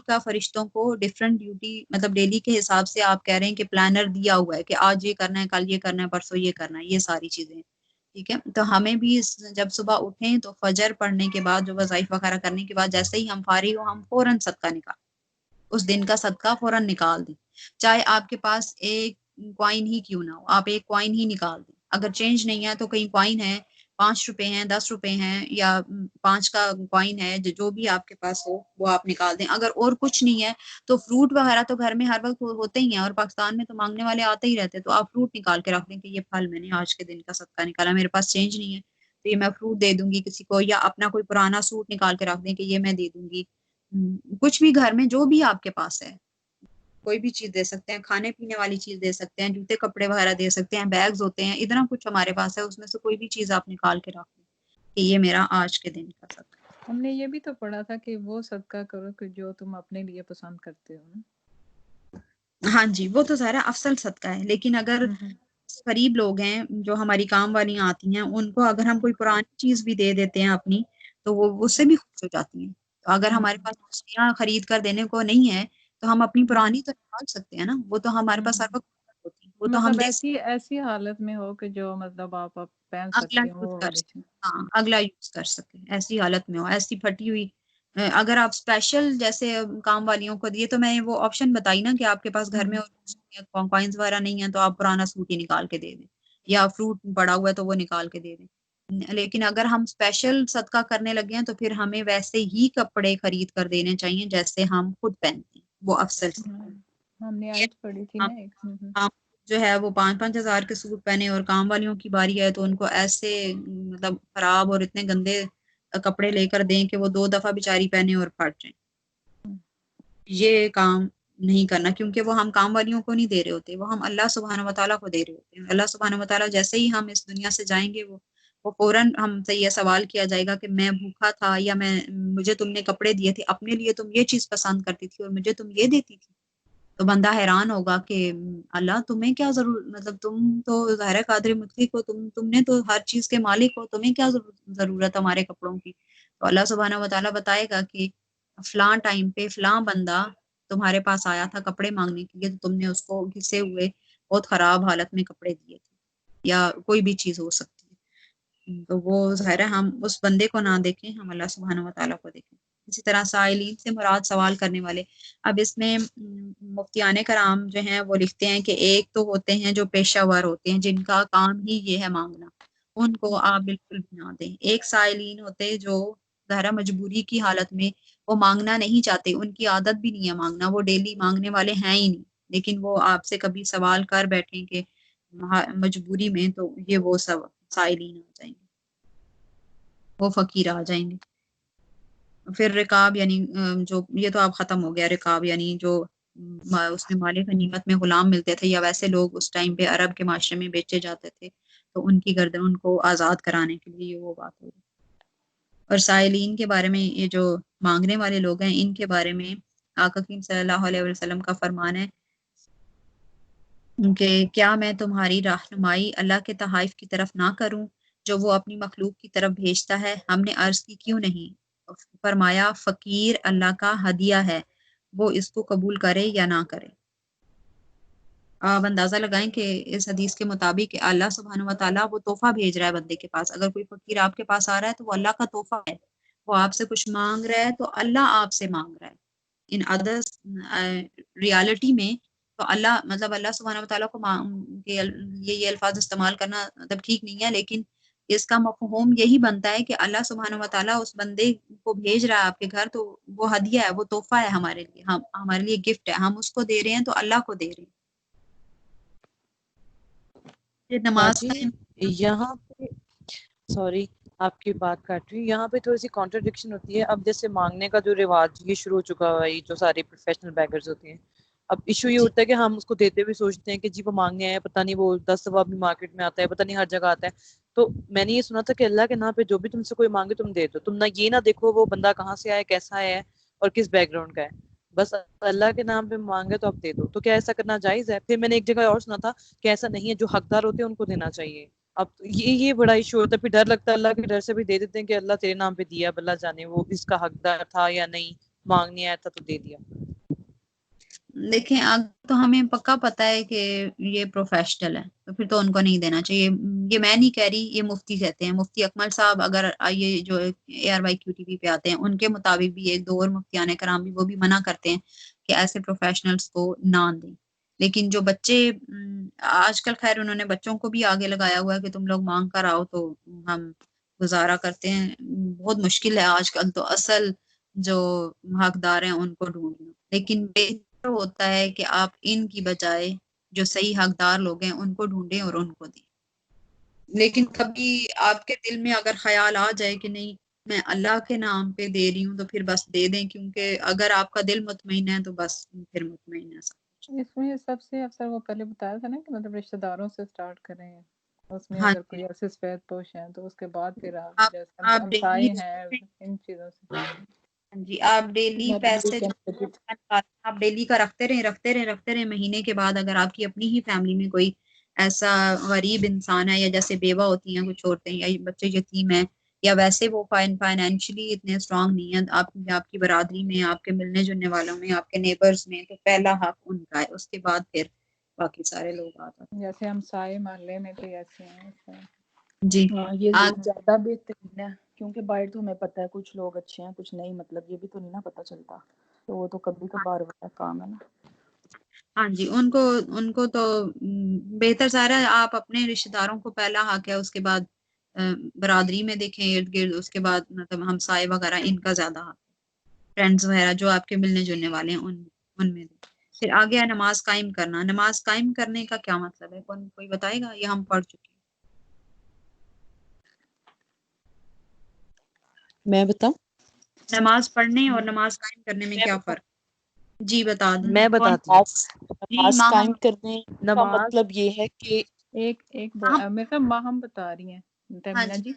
کا فرشتوں کو ڈیفرنٹ ڈیوٹی، مطلب ڈیلی کے حساب سے آپ کہہ رہے ہیں کہ پلانر دیا ہوا ہے کہ آج یہ کرنا ہے، کل یہ کرنا ہے، پرسوں یہ کرنا ہے، یہ ساری چیزیں. ٹھیک ہے، تو ہمیں بھی جب صبح اٹھیں تو فجر پڑھنے کے بعد، جو وظائف وغیرہ کرنے کے بعد جیسے ہی ہم فارغ ہو، ہم فوراً صدقہ نکال، اس دن کا صدقہ فوراً نکال دیں. چاہے آپ کے پاس ایک کوائن ہی کیوں نہ ہو، آپ ایک کوائن ہی نکال دیں. اگر چینج نہیں ہے تو کئی کوائن ہے، 5 روپے ہیں، 10 روپے ہیں، یا 5 کا کوائن ہے، جو بھی آپ کے پاس ہو وہ آپ نکال دیں. اگر اور کچھ نہیں ہے تو فروٹ وغیرہ تو گھر میں ہر وقت ہوتے ہی ہیں، اور پاکستان میں تو مانگنے والے آتے ہی رہتے ہیں، تو آپ فروٹ نکال کے رکھ دیں کہ یہ پھل میں نے آج کے دن کا صدقہ نکالا، میرے پاس چینج نہیں ہے تو یہ میں فروٹ دے دوں گی کسی کو، یا اپنا کوئی پرانا سوٹ نکال کے رکھ دیں کہ یہ میں دے دوں گی. کچھ بھی گھر میں جو بھی آپ کے پاس ہے، کوئی بھی چیز دے سکتے ہیں، کھانے پینے والی چیز دے سکتے ہیں، جوتے کپڑے وغیرہ دے سکتے ہیں، بیگز ہوتے ہیں، اتنا کچھ ہمارے پاس ہے، اس میں سے کوئی بھی چیز آپ نکال کے رکھ دیں کہ یہ میرا آج کے دن کا صدقہ. ہم نے یہ بھی تو پڑھا تھا کہ وہ صدقہ کرو کہ جو تم اپنے لیے پسند کرتے ہو نا. ہاں جی، وہ تو ظاہر افضل صدقہ ہے، لیکن اگر غریب لوگ ہیں جو ہماری کام والیاں آتی ہیں، ان کو اگر ہم کوئی پرانی چیز بھی دے دیتے ہیں اپنی تو وہ اس سے بھی خوش ہو جاتی ہیں. تو اگر ہمارے پاس مچھلیاں خرید کر دینے کو نہیں ہے تو ہم اپنی پرانی تو نکال سکتے ہیں نا، وہ تو ہمارے پاس ہر وقت ہوتی ہے، وہ تو ہم مطلب دے سکتے ایسی حالت میں ہو کہ جو مطلب آپ پہن ہیں، اگلا سکتے یوز ہو کر والی سکیں. چیز. ہاں، اگلا یوز کر سکیں، ایسی حالت میں ہو، ایسی پھٹی ہوئی. اگر آپ اسپیشل جیسے کام والیوں کو دیے تو میں وہ آپشن بتائی نا کہ آپ کے پاس گھر میں کوائنز وغیرہ نہیں ہیں تو آپ پرانا سوٹ ہی نکال کے دے دیں، یا فروٹ پڑا ہوا ہے تو وہ نکال کے دے دیں. لیکن اگر ہم اسپیشل صدقہ کرنے لگے ہیں تو پھر ہمیں ویسے ہی کپڑے خرید کر دینے چاہیے جیسے ہم خود پہنتے ہیں، وہ افضل سے. ہم نے آیت پڑھی تھی نا ایک. ہم جو ہے وہ 5,000 کے سوٹ پہنے اور کام والیوں کی باری ہے تو ان کو ایسے مطلب خراب اور اتنے گندے کپڑے لے کر دیں کہ وہ 2 دفعہ بیچاری پہنے اور پھٹ جائیں. یہ کام نہیں کرنا، کیونکہ وہ ہم کام والیوں کو نہیں دے رہے ہوتے، وہ ہم اللہ سبحانہ و تعالیٰ کو دے رہے ہوتے ہیں. اللہ سبحانہ و تعالیٰ جیسے ہی ہم اس دنیا سے جائیں گے وہ فوراً ہم سے یہ سوال کیا جائے گا کہ میں بھوکا تھا، یا مجھے تم نے کپڑے دیے تھے، اپنے لیے تم یہ چیز پسند کرتی تھی اور مجھے تم یہ دیتی تھی. تو بندہ حیران ہوگا کہ اللہ تمہیں کیا ضرور، مطلب تم تو ظاہر قادر مطلق ہو، تم نے تو ہر چیز کے مالک ہو، تمہیں کیا ضرورت ہمارے کپڑوں کی. تو اللہ سبحانہ و تعالیٰ بتائے گا کہ فلاں ٹائم پہ فلاں بندہ تمہارے پاس آیا تھا کپڑے مانگنے کے لیے تو تم نے اس کو گھسے ہوئے بہت خراب حالت میں کپڑے دیے تھے، یا کوئی بھی چیز ہو سکتی ہے. تو وہ ظاہر ہے ہم اس بندے کو نہ دیکھیں، ہم اللہ سبحانہ و تعالیٰ کو دیکھیں. اسی طرح سائلین سے مراد سوال کرنے والے. اب اس میں مفتیان کرام جو ہیں وہ لکھتے ہیں کہ ایک تو ہوتے ہیں جو پیشہ ور ہوتے ہیں جن کا کام ہی یہ ہے مانگنا، ان کو آپ بالکل بھی نہ دیں. ایک سائلین ہوتے جو ظاہرہ مجبوری کی حالت میں وہ مانگنا نہیں چاہتے، ان کی عادت بھی نہیں ہے مانگنا، وہ ڈیلی مانگنے والے ہیں ہی نہیں، لیکن وہ آپ سے کبھی سوال کر بیٹھیں کہ مجبوری میں، تو یہ وہ سب سائلین آ جائیں گے، وہ فقیر آ جائیں گے. پھر رکاب یعنی جو یہ تو اب ختم ہو گیا، رکاب یعنی جو اس میں مالک غنیمت میں غلام ملتے تھے، یا ویسے لوگ اس ٹائم پہ عرب کے معاشرے میں بیچے جاتے تھے تو ان کی گردن ان کو آزاد کرانے کے لیے وہ بات ہوئی. اور سائلین کے بارے میں، یہ جو مانگنے والے لوگ ہیں، ان کے بارے میں آقا کریم صلی اللہ علیہ وسلم کا فرمان ہے کہ کیا میں تمہاری رہنمائی اللہ کے تحائف کی طرف نہ کروں جو وہ اپنی مخلوق کی طرف بھیجتا ہے. ہم نے عرض کی کیوں نہیں؟ فرمایا فقیر اللہ کا ہدیہ ہے، وہ اس کو قبول کرے یا نہ کرے. آپ اندازہ لگائیں کہ اس حدیث کے مطابق اللہ سبحانہ و تعالیٰ وہ تحفہ بھیج رہا ہے بندے کے پاس. اگر کوئی فقیر آپ کے پاس آ رہا ہے تو وہ اللہ کا تحفہ ہے، وہ آپ سے کچھ مانگ رہا ہے تو اللہ آپ سے مانگ رہا ہے. ان ادرس ریالٹی میں تو اللہ، مطلب اللہ سبحانہ و تعالیٰ کو کے یہ الفاظ استعمال کرنا مطلب ٹھیک نہیں ہے، لیکن اس کا مفہوم یہی بنتا ہے کہ اللہ سبحانہ و تعالیٰ اس بندے کو بھیج رہا ہے آپ کے گھر، تو وہ ہدیہ ہے، وہ تحفہ ہے ہمارے لیے، ہمارے لیے گفٹ ہے، ہم اس کو دے رہے ہیں تو اللہ کو دے رہے ہیں. یہ نماز باجی قائم. یہاں پہ سوری آپ کی بات کاٹ رہی ہوں، یہاں پہ تھوڑی سی کانٹرڈکشن ہوتی ہے. اب جیسے مانگنے کا جو رواج یہ شروع ہو چکا ہوا ہے، جو سارے پروفیشنل بیگرز ہوتے ہیں، اب ایشو یہ جی ہوتا ہے کہ ہم اس کو دیتے ہوئے سوچتے ہیں کہ جی وہ مانگنے آئے، پتہ نہیں وہ 10 دفعہ اپنی مارکیٹ میں آتا ہے، پتہ نہیں ہر جگہ آتا ہے. تو میں نے یہ سنا تھا کہ اللہ کے نام پہ جو بھی تم سے کوئی مانگے تم دے دو، تم نہ یہ نہ دیکھو وہ بندہ کہاں سے آیا ہے، کیسا آیا ہے اور کس بیک گراؤنڈ کا ہے، بس اللہ کے نام پہ مانگے تو آپ دے دو. تو کیا ایسا کرنا جائز ہے؟ پھر میں نے ایک جگہ اور سنا تھا کہ ایسا نہیں ہے، جو حقدار ہوتے ہیں ان کو دینا چاہیے. اب یہ بڑا ایشو ہوتا ہے، پھر ڈر لگتا ہے، اللہ کے ڈر سے بھی دے دیتے ہیں کہ اللہ تیرے نام پہ دیا، اب اللہ جانے وہ اس کا حقدار تھا یا نہیں، مانگنے آیا تھا تو دے دیا. دیکھیں، اب تو ہمیں پکا پتا ہے کہ یہ پروفیشنل ہے، تو پھر تو ان کو نہیں دینا چاہیے. یہ میں نہیں کہہ رہی، یہ مفتی کہتے ہیں، مفتی اکمل صاحب. اگر یہ جو ARYQTV پہ آتے ہیں ان کے مطابق بھی ایک دو اور مفتیان کرام بھی وہ بھی منع کرتے ہیں کہ ایسے پروفیشنلز کو نہ دیں. لیکن جو بچے آج کل، خیر انہوں نے بچوں کو بھی آگے لگایا ہوا ہے کہ تم لوگ مانگ کر آؤ تو ہم گزارا کرتے ہیں. بہت مشکل ہے آج کل تو اصل جو حقدار ہیں ان کو ڈھونڈنا. لیکن بہتر ہوتا ہے کہ آپ ان کی بجائے جو صحیح حقدار لوگ ہیں ان کو ڈھونڈیں اور ان کو دیں. لیکن کبھی آپ کے دل میں اگر خیال آ جائے کہ نہیں میں اللہ کے نام پہ دے رہی ہوں تو پھر بس دے دیں، کیونکہ اگر آپ کا دل مطمئن ہے تو بس پھر مطمئن ہے سب. اس میں سب سے افسر وہ پہلے بتایا تھا نا کہ مطلب رشتہ داروں سے سٹارٹ کریں، اس میں ہاں اگر جی، کوئی ایسے سفید پوش ہیں تو اس کے بعد پھر آپ آپ جیسے آپ ڈیلی ہمسائے ہیں ان چیزوں سے. ہاں جی، آپ ڈیلی پیسے جو آپ ڈیلی کا رکھتے رہیں مہینے کے بعد اگر آپ کی اپنی ہی فیملی میں کوئی ایسا غریب انسان ہے، یا جیسے بیوہ ہوتی ہیں کچھ عورتیں، یا بچے یتیم ہیں، یا ویسے وہ فائنینشلی اتنے اسٹرانگ نہیں ہیں آپ کی برادری میں، آپ کے ملنے جلنے والوں میں، آپ کے نیبرز میں، تو پہلا حق ان کا ہے، اس کے بعد پھر باقی سارے لوگ آتے ہیں. جیسے ہمسائے محلے میں کوئی ایسے ہیں. جی ہاں یہ آج زیادہ بہترین ہے، کیونکہ باہر تو ہمیں پتہ ہے کچھ لوگ اچھے ہیں کچھ نہیں، مطلب یہ بھی تو نہیں نا پتہ چلتا، تو وہ تو کبھی کبھار والا کام ہے نا. ہاں جی، ان کو تو بہتر سارا آپ اپنے رشتہ داروں کو پہلا حق ہے، اس کے بعد برادری میں دیکھیں ارد گرد، اس کے بعد مطلب ہمسائے وغیرہ ان کا زیادہ حق ہے، فرینڈز وغیرہ جو آپ کے ملنے جلنے والے ہیں ان میں. پھر آگے ہے نماز قائم کرنا. نماز قائم کرنے کا کیا مطلب ہے؟ کوئی بتائے گا؟ یہ ہم پڑھ چکے ہیں. میں بتاؤں؟ نماز پڑھنے اور نماز قائم کرنے میں میں کیا بتا فرق؟ جی بتا دیں. میں کون؟ بتاتی ہوں. جی نماز ماہم. قائم کرنے کا نماز مطلب یہ ہے کہ ایک ماہم. میرے خیال ماہم بتا رہی ہیں ہاں تمینہ جی، جی.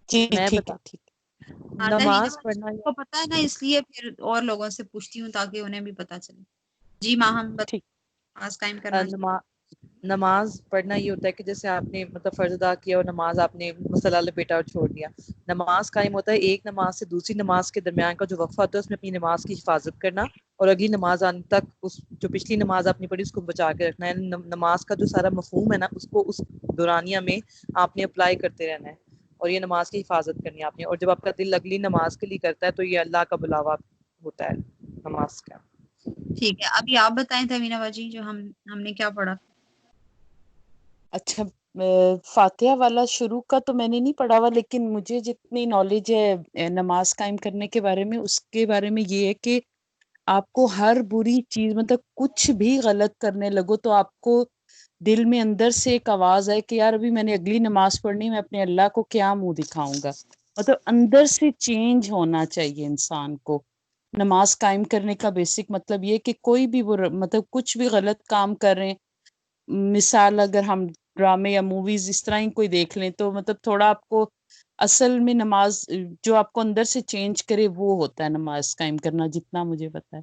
جی میں ٹھیک بتا ہے ٹھیک ہے. تہمینہ نماز باجی پڑھنا کو پتا ہے نا، اس لیے پھر اور لوگوں سے پوچھتی ہوں تاکہ انہیں بھی پتا چلے. جی ماہم، ٹھیک. نماز قائم کرنا. نماز پڑھنا یہ ہوتا ہے کہ جیسے آپ نے مطلب فرض ادا کیا اور نماز آپ نے مصلی لپیٹا اور چھوڑ دیا. نماز قائم ہوتا ہے ایک نماز سے دوسری نماز کے درمیان کا جو وقفہ ہوتا ہے اس میں اپنی نماز کی حفاظت کرنا، اور اگلی نماز آنے تک اس جو پچھلی نماز آپ نے پڑھی اس کو بچا کے رکھنا ہے. نماز کا جو سارا مفہوم ہے نا اس کو اس دورانیہ میں آپ نے اپلائی کرتے رہنا ہے، اور یہ نماز کی حفاظت کرنی ہے آپ نے. اور جب آپ کا دل اگلی نماز کے لیے کرتا ہے تو یہ اللہ کا بلاوا ہوتا ہے نماز کا. ٹھیک ہے، ابھی آپ بتائیں تہمینہ باجی، جو ہم نے کیا پڑھا. اچھا فاتحہ والا شروع کا تو میں نے نہیں پڑھا ہوا، لیکن مجھے جتنی نالج ہے نماز قائم کرنے کے بارے میں، اس کے بارے میں یہ ہے کہ آپ کو ہر بری چیز مطلب کچھ بھی غلط کرنے لگو تو آپ کو دل میں اندر سے ایک آواز ہے کہ یار ابھی میں نے اگلی نماز پڑھنی، میں اپنے اللہ کو کیا منہ دکھاؤں گا. مطلب اندر سے چینج ہونا چاہیے انسان کو. نماز قائم کرنے کا بیسک مطلب یہ کہ کوئی بھی مطلب کچھ بھی غلط کام کر رہے ہیں، مثال اگر ہم ڈرامے یا موویز اس طرح ہی کوئی دیکھ لیں تو مطلب تھوڑا آپ کو اصل میں نماز جو آپ کو اندر سے چینج کرے وہ ہوتا ہے نماز قائم کرنا، جتنا مجھے پتا ہے.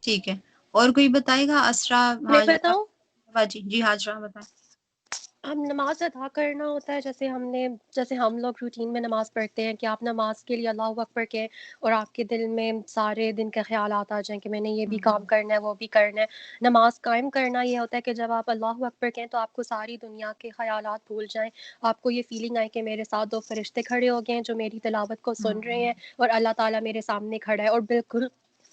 ٹھیک ہے، اور کوئی بتائے گا؟ اسرا، میں ہاجرہ بتاؤں؟ باجی. جی ہاجرہ بتائیں. ہم نماز ادا کرنا ہوتا ہے، جیسے ہم لوگ روٹین میں نماز پڑھتے ہیں کہ آپ نماز کے لیے اللہ اکبر کہیں اور آپ کے دل میں سارے دن کے خیالات آ جائیں کہ میں نے یہ بھی کام کرنا ہے وہ بھی کرنا ہے. نماز قائم کرنا یہ ہوتا ہے کہ جب آپ اللہ اکبر کہیں تو آپ کو ساری دنیا کے خیالات بھول جائیں، آپ کو یہ فیلنگ آئے کہ میرے ساتھ 2 فرشتے کھڑے ہو گئے ہیں جو میری تلاوت کو سن رہے ہیں اور اللہ تعالیٰ میرے سامنے کھڑا ہے، اور بالکل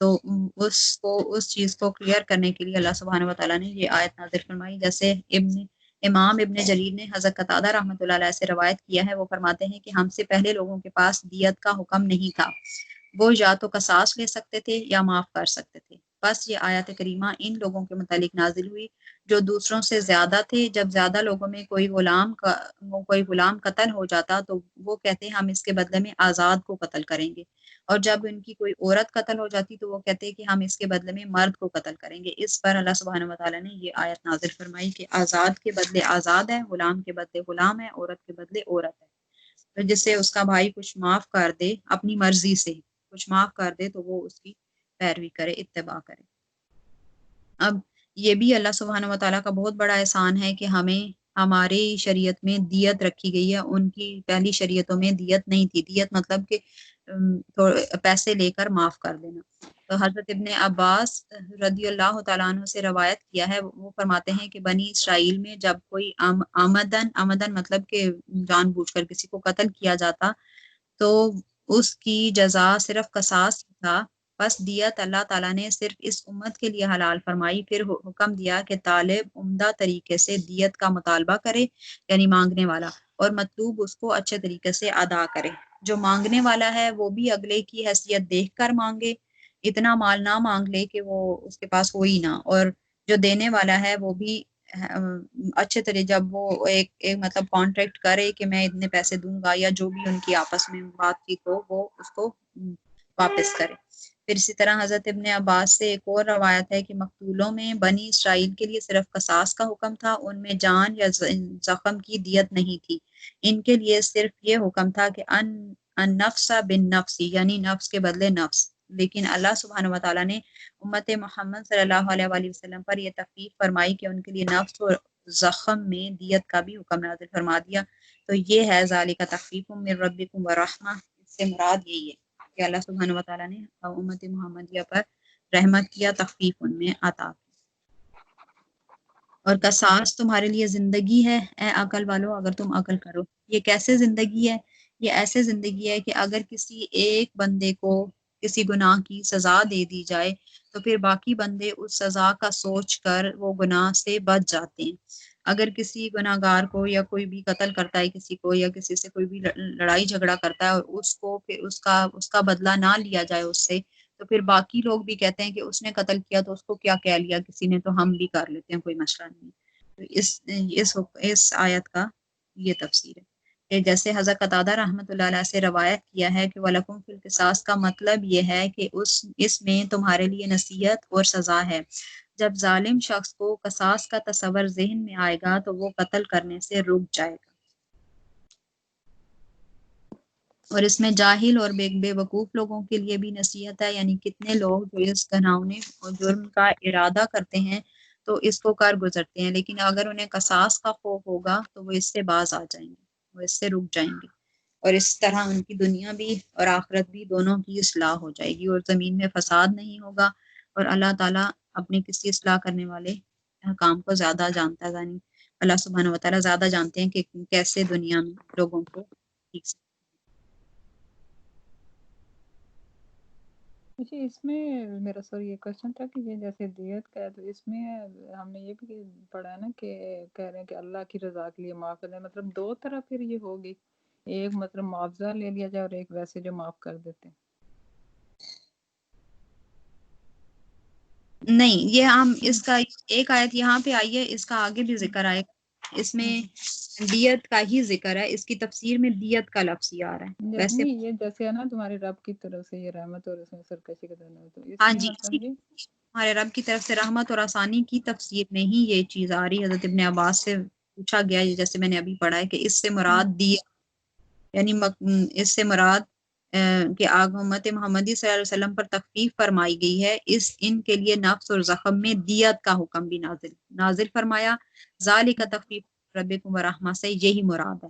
تو اس چیز کو کلیئر کرنے کے لیے اللہ سبحانہ و تعالیٰ نے یہ آیت نازل فرمائی. جیسے امام ابن جریر نے حضرت قتادہ رحمۃ اللہ علیہ سے روایت کیا ہے، وہ فرماتے ہیں کہ ہم سے پہلے لوگوں کے پاس دیت کا حکم نہیں تھا، وہ یا تو قصاص لے سکتے تھے یا معاف کر سکتے تھے. بس یہ آیت کریمہ ان لوگوں کے متعلق نازل ہوئی جو دوسروں سے زیادہ تھے. جب زیادہ لوگوں میں کوئی غلام قتل ہو جاتا تو وہ کہتے ہم اس کے بدلے میں آزاد کو قتل کریں گے، اور جب ان کی کوئی عورت قتل ہو جاتی تو وہ کہتے کہ ہم اس کے بدلے میں مرد کو قتل کریں گے. اس پر اللہ سبحانہ و تعالیٰ نے یہ آیت نازل فرمائی کہ آزاد کے بدلے آزاد ہے، غلام کے بدلے غلام ہے، عورت کے بدلے عورت ہے. تو جس سے اس کا بھائی کچھ معاف کر دے، اپنی مرضی سے کچھ معاف کر دے تو وہ اس کی پیروی کرے، اتباع کرے. اب یہ بھی اللہ سبحانہ و تعالیٰ کا بہت بڑا احسان ہے کہ ہماری شریعت میں دیت رکھی گئی ہے. ان کی پہلی شریعتوں میں دیت نہیں تھی. دیت مطلب کہ پیسے لے کر معاف کر دینا. تو حضرت ابن عباس رضی اللہ تعالیٰ عنہ سے روایت کیا ہے، وہ فرماتے ہیں کہ بنی اسرائیل میں جب کوئی آمدن مطلب کہ جان بوجھ کر کسی کو قتل کیا جاتا تو اس کی جزا صرف قصاص تھا. بس دیت اللہ تعالیٰ نے صرف اس امت کے لیے حلال فرمائی. پھر حکم دیا کہ طالب عمدہ طریقے سے دیت کا مطالبہ کرے، یعنی مانگنے والا، اور مطلوب اس کو اچھے طریقے سے ادا کرے. جو مانگنے والا ہے وہ بھی اگلے کی حیثیت دیکھ کر مانگے، اتنا مال نہ مانگ لے کہ وہ اس کے پاس ہو ہی نہ. اور جو دینے والا ہے وہ بھی اچھے طرح جب وہ ایک مطلب کانٹریکٹ کرے کہ میں اتنے پیسے دوں گا، یا جو بھی ان کی آپس میں بات چیت ہو وہ اس کو واپس کرے. پھر اسی طرح حضرت ابن عباس سے ایک اور روایت ہے کہ مقتولوں میں بنی اسرائیل کے لیے صرف قصاص کا حکم تھا، ان میں جان یا زخم کی دیت نہیں تھی. ان کے لیے صرف یہ حکم تھا کہ النفس بالنفس، یعنی نفس کے بدلے نفس. لیکن اللہ سبحانہ و تعالیٰ نے امت محمد صلی اللہ علیہ وآلہ وسلم پر یہ تخفیف فرمائی کہ ان کے لیے نفس اور زخم میں دیت کا بھی حکم نازل فرما دیا. تو یہ ہے ذالک تخفیف من ربکم ورحمہ. اس سے مراد یہی ہے کہ اللہ سبحانہ و تعالیٰ نے امت محمدیہ پر رحمت کیا، تخفیف ان میں عطا کی. اور قصاص تمہارے لیے زندگی ہے اے عقل والو، اگر تم عقل کرو. یہ کیسے زندگی ہے؟ یہ ایسے زندگی ہے کہ اگر کسی ایک بندے کو کسی گناہ کی سزا دے دی جائے تو پھر باقی بندے اس سزا کا سوچ کر وہ گناہ سے بچ جاتے ہیں. اگر کسی گناہ گار کو یا کوئی بھی قتل کرتا ہے کسی کو، یا کسی سے کوئی بھی لڑائی جھگڑا کرتا ہے اور اس کو پھر اس کا بدلہ نہ لیا جائے اس سے، تو پھر باقی لوگ بھی کہتے ہیں کہ اس نے قتل کیا تو اس کو کیا کہہ لیا کسی نے، تو ہم بھی کر لیتے ہیں، کوئی مسئلہ نہیں. تو اس آیت کا یہ تفسیر ہے کہ جیسے حضرت قتادہ رحمۃ اللہ علیہ سے روایت کیا ہے کہ وَلَكُمْ فِي الْقِصَاصِ کا مطلب یہ ہے کہ اس میں تمہارے لیے نصیحت اور سزا ہے. جب ظالم شخص کو قصاص کا تصور ذہن میں آئے گا تو وہ قتل کرنے سے رک جائے گا. اور اس میں جاہل اور بے وقوف لوگوں کے لیے بھی نصیحت ہے، یعنی کتنے لوگ جو اس گھناؤنے اور جرم کا ارادہ کرتے ہیں تو اس کو کر گزرتے ہیں، لیکن اگر انہیں قصاص کا خوف ہوگا تو وہ اس سے باز آ جائیں گے، وہ اس سے رک جائیں گے، اور اس طرح ان کی دنیا بھی اور آخرت بھی دونوں کی اصلاح ہو جائے گی، اور زمین میں فساد نہیں ہوگا. اور اللہ تعالیٰ اپنے کسی اصلاح کرنے والے کام کو زیادہ جانتا ہے، یعنی اللہ سبحانہ و تعالیٰ زیادہ جانتے ہیں کہ کیسے دنیا میں لوگوں کو ٹھیک سے. اچھا، اس میں میرا سر یہ کوشچن تھا کہ یہ جیسے دیت کا ہے تو اس میں ہم نے یہ بھی پڑھا ہے نا کہ کہہ رہے ہیں کہ اللہ کی رضا کے لیے معاف کر دیں، مطلب دو طرح پھر یہ ہوگی، ایک مطلب معاوضہ لے لیا جائے اور ایک ویسے جو معاف کر دیتے ہیں. نہیں، یہ ہم اس کا ایک آیت یہاں پہ آئی ہے، اس کا آگے بھی ذکر آئے گا. اس میں دیت کا ہی ذکر ہے، اس کی تفسیر میں دیت کا لفظ ہی آ رہا ہے. ویسے نہیں، یہ جیسے ہے نا تمہارے رب کی طرف سے یہ رحمت اور اس میں سرکشی کا دینا، تو اس ہاں میں جی، مطلب یہ ہمارے رب کی طرف سے رحمت اور آسانی کی تفسیر میں ہی یہ چیز آ رہی ہے. حضرت ابن عباس سے پوچھا گیا، جیسے میں نے ابھی پڑھا ہے، کہ اس سے مراد دیت، یعنی اس سے مراد کہ امت محمدی صلی اللہ علیہ وسلم پر تخفیف فرمائی گئی ہے، ان کے لیے نفس اور زخم میں دیت کا حکم بھی نازل فرمایا. ذالک تخفیف ربکم ورحمہ سے یہی مراد ہے.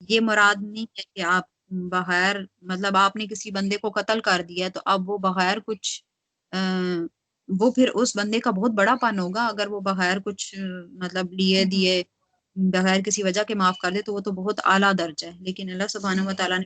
یہ مراد نہیں ہے کہ آپ بغیر مطلب آپ نے کسی بندے کو قتل کر دیا تو اب وہ بغیر کچھ وہ پھر اس بندے کا بہت بڑا پن ہوگا اگر وہ بغیر کچھ مطلب دیے بغیر کسی وجہ کے معاف کر دے، تو وہ تو بہت اعلیٰ درجہ ہے. لیکن اللہ سبحانہ و تعالیٰ نے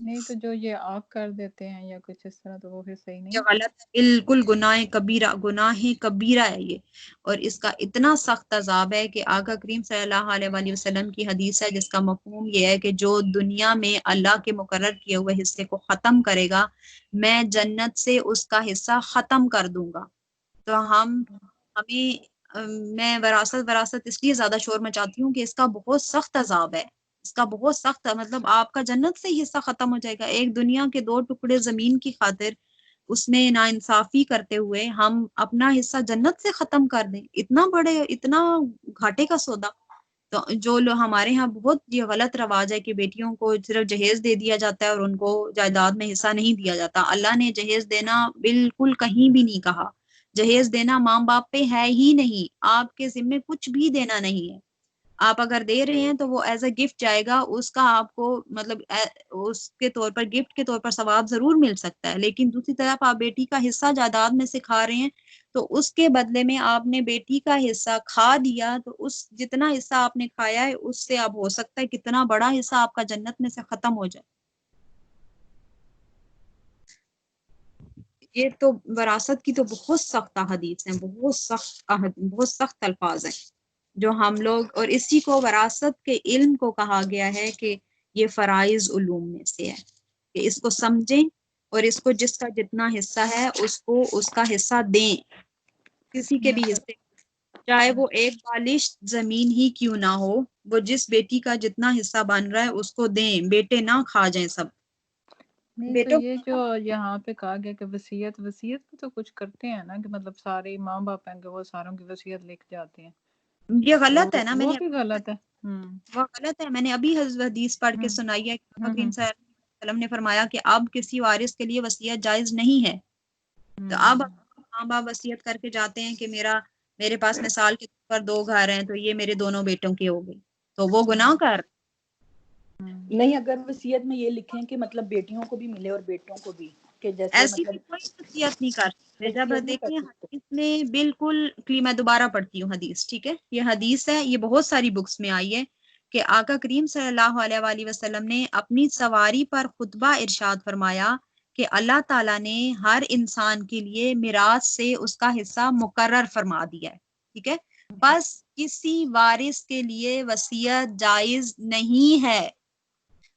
نہیں تو جو یہ آپ کر دیتے ہیں یا کچھ اس طرح تو وہ پھر صحیح نہیں یہ ہے۔ غلط ہے، بالکل گناہ کبیرہ ہے یہ، اور اس کا اتنا سخت عذاب ہے کہ آقا کریم صلی اللہ علیہ وآلہ وسلم کی حدیث ہے جس کا مفہوم یہ ہے کہ جو دنیا میں اللہ کے مقرر کیے ہوئے حصے کو ختم کرے گا میں جنت سے اس کا حصہ ختم کر دوں گا۔ تو میں وراثت اس لیے زیادہ شور مچاتی ہوں کہ اس کا بہت سخت عذاب ہے، اس کا بہت سخت، مطلب آپ کا جنت سے ہی حصہ ختم ہو جائے گا۔ ایک دنیا کے 2 ٹکڑے زمین کی خاطر اس میں ناانصافی کرتے ہوئے ہم اپنا حصہ جنت سے ختم کر دیں، اتنا گھاٹے کا سودا۔ تو جو لوگ ہمارے ہاں بہت یہ غلط رواج ہے کہ بیٹیوں کو صرف جہیز دے دیا جاتا ہے اور ان کو جائیداد میں حصہ نہیں دیا جاتا۔ اللہ نے جہیز دینا بالکل کہیں بھی نہیں کہا، جہیز دینا ماں باپ پہ ہے ہی نہیں، آپ کے ذمے کچھ بھی دینا نہیں ہے۔ آپ اگر دے رہے ہیں تو وہ ایز اے گفٹ جائے گا، اس کا آپ کو مطلب اس کے طور پر گفٹ کے طور پر ثواب ضرور مل سکتا ہے، لیکن دوسری طرف آپ بیٹی کا حصہ جائیداد میں سے کھا رہے ہیں تو اس کے بدلے میں آپ نے بیٹی کا حصہ کھا دیا، تو اس جتنا حصہ آپ نے کھایا ہے اس سے اب ہو سکتا ہے کتنا بڑا حصہ آپ کا جنت میں سے ختم ہو جائے۔ یہ تو وراثت کی تو بہت سخت حدیث ہیں، بہت سخت الفاظ ہیں جو ہم لوگ، اور اسی کو وراثت کے علم کو کہا گیا ہے کہ یہ فرائض علوم میں سے ہے کہ اس کو سمجھیں اور اس کو جس کا جتنا حصہ ہے اس کو اس کا حصہ دیں، کسی کے بھی حصے، چاہے وہ ایک بالش زمین ہی کیوں نہ ہو، وہ جس بیٹی کا جتنا حصہ بن رہا ہے اس کو دیں، بیٹے نہ کھا جائیں سب۔ نہیں تو بیٹوں یہ جو یہاں پہ کہا گیا کہ وصیت بھی تو کچھ کرتے ہیں نا، کہ مطلب سارے ماں باپ ہیں کہ وہ ساروں کی وصیت لکھ جاتے ہیں، یہ تو غلط ہے نا، وہ بھی غلط ہے۔ وہ غلط ہے، میں نے ابھی حدیث پڑھ کے سنائی ہے کہ نبی کریم صلی اللہ علیہ وسلم نے فرمایا کہ اب کسی وارث کے لیے وصیت جائز نہیں ہے۔ تو اب ماں باپ وصیت کر کے جاتے ہیں کہ میرے پاس مثال کے طور پر 2 گھر ہیں تو یہ میرے دونوں بیٹوں کے ہو گئے، تو وہ گناہ کر۔ نہیں، اگر وصیت میں یہ لکھیں کہ مطلب بیٹیوں کو بھی ملے اور بیٹوں کو بھی، کہ جیسے ایسی مطلب بھی کوئی وصیت نہیں کر سکتے۔ جب وصیت نہیں کر دیکھیں سکتے۔ حدیث میں بالکل میں دوبارہ پڑھتی ہوں حدیث، ٹھیک ہے، یہ حدیث ہے، یہ بہت ساری بکس میں آئی ہے کہ آقا کریم صلی اللہ علیہ وآلہ وسلم نے اپنی سواری پر خطبہ ارشاد فرمایا کہ اللہ تعالیٰ نے ہر انسان کے لیے میراث سے اس کا حصہ مقرر فرما دیا ہے، ٹھیک ہے، بس کسی وارث کے لیے وصیت جائز نہیں ہے۔